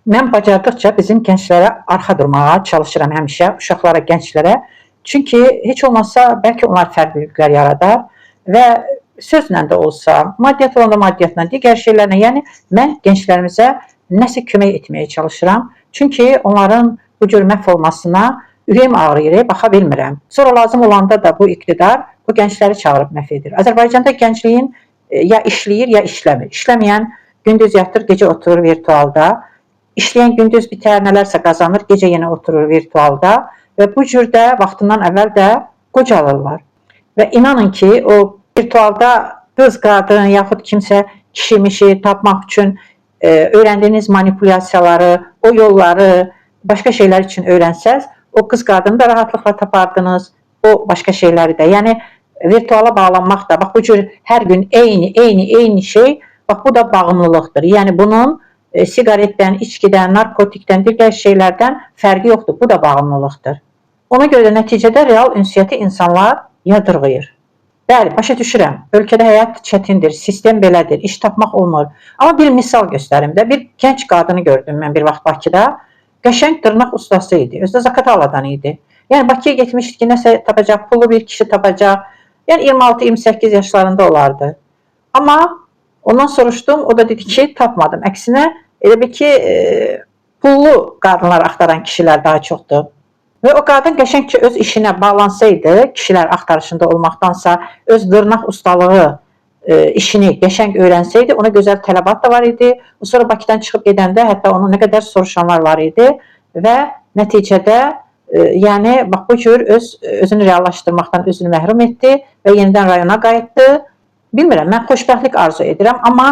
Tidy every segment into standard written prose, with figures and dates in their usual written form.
Mən bacardıqca bizim gənclərə arxa durmağa çalışıram həmişə, uşaqlara, gənclərə. Çünki heç olmazsa bəlkə onlar fərqliliklər yaradar və sözlə də olsa, maddiyyat olanda maddiyyatla, digər şeylərlə, yəni mən gənclərimizə nəsə kömək etməyə çalışıram. Çünki onların bu cür məhv olmasına ürəyim ağrıyır, baxa bilmirəm. Sonra lazım olanda da bu iqtidar bu gəncləri çağırıb məhv edir. Azərbaycanda gəncliyin ya işləyir, ya işləmir. İşləməyən gündüz yatır, gecə oturur virtualda. İşləyən gündüz bitər, nələrsə qazanır, gecə yenə oturur virtualda və bu cürdə vaxtından əvvəl də qocalırlar. Və inanın ki, o virtualda qız, qadın yaxud kimsə kişi-mişi tapmaq üçün öyrəndiyiniz manipulyasiyaları, o yolları başqa şeylər üçün öyrənsəz, o qız, qadını da rahatlıqla tapardınız, o başqa şeyləri də. Yəni virtuala bağlanmaq da, bax bu cür hər gün eyni şey, bax bu da bağımlılıqdır. Yəni bunun siqaretdən, içkidən, narkotikdən, digər şeylərdən fərqi yoxdur. Bu da bağımlılıqdır. Ona görə də nəticədə real ünsiyyəti insanlar yadırğıyır. Bəli, başa düşürəm. Ölkədə həyat çətindir, sistem belədir, iş tapmaq olmur. Amma bir misal göstərim də. Bir gənc qadını gördüm mən bir vaxt Bakıda. Qəşəng dırnaq ustası idi. Özü də Zaqataladan idi. Yəni Bakıya getmişdi ki, nəsə tapacaq, pulu bir kişi tapacaq. Yəni 26-28 yaşlarında olardı. Amma ondan soruşdum, o da dedi ki, tapmadım. Əksinə, elə bil ki, pullu qadınlar axtaran kişilər daha çoxdur. Və o qadın qəşəngcə öz işinə bağlansaydı, kişilər axtarışında olmaqdansa, öz dırnaq ustalığı işini qəşəng öyrənsəydi, ona gözəl tələbat da var idi. Sonra Bakıdan çıxıb gedəndə hətta onu nə qədər soruşanlar var idi və nəticədə yəni bax bu cür özünü reallaşdırmaqdan özünü məhrum etdi və yenidən rayona qayıtdı. Bilmirəm, mən xoşbəxtlik arzu edirəm, amma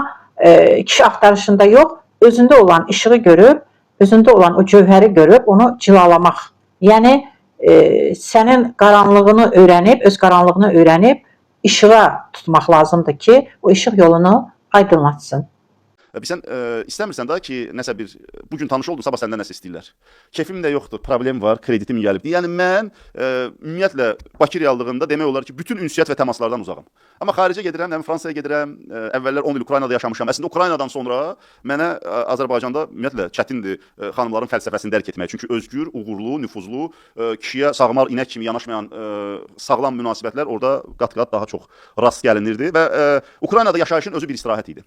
kişi axtarışında yox, özündə olan işığı görüb, özündə olan o cövhəri görüb, onu cilalamaq. Yəni, sənin qaranlığını öyrənib, öz qaranlığını öyrənib, işığa tutmaq lazımdır ki, o işıq yolunu aydınlatsın. Sən istəmirsən da ki, nəsə bir, bugün tanış oldun, sabah səndən nəsə istəyirlər. Kefim də yoxdur, problem var, kreditim gəlib. Yəni mən ümumiyyətlə Bakı reallığında demək olar ki, bütün ünsiyyət və təmaslardan uzağım. Amma xaricə gedirəm, Fransaya gedirəm, əvvəllər 10 il Ukraynada yaşamışam. Əslində Ukraynadan sonra mənə Azərbaycanda ümumiyyətlə çətindir xanımların fəlsəfəsini dərk etmək. Çünki özgür, uğurlu, nüfuzlu, kişiyə sağmal inək kimi yanaşmayan sağlam münasibətlər orada qat-qat daha çox rast gəlinirdi və Ukraynada yaşayışın özü bir istirahət idi.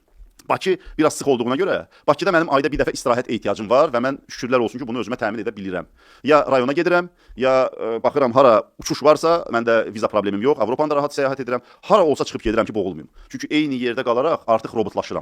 Bakı biraz sıx olduğuna görə, Bakıda mənim ayda bir dəfə istirahət ehtiyacım var və mən şükürlər olsun ki, bunu özümə təmin edə bilirəm. Ya rayona gedirəm, ya baxıram hara uçuş varsa, məndə viza problemim yox, Avropanı da rahat səyahət edirəm, hara olsa çıxıb gedirəm ki, boğulmayım. Çünki eyni yerdə qalaraq artıq robotlaşıram.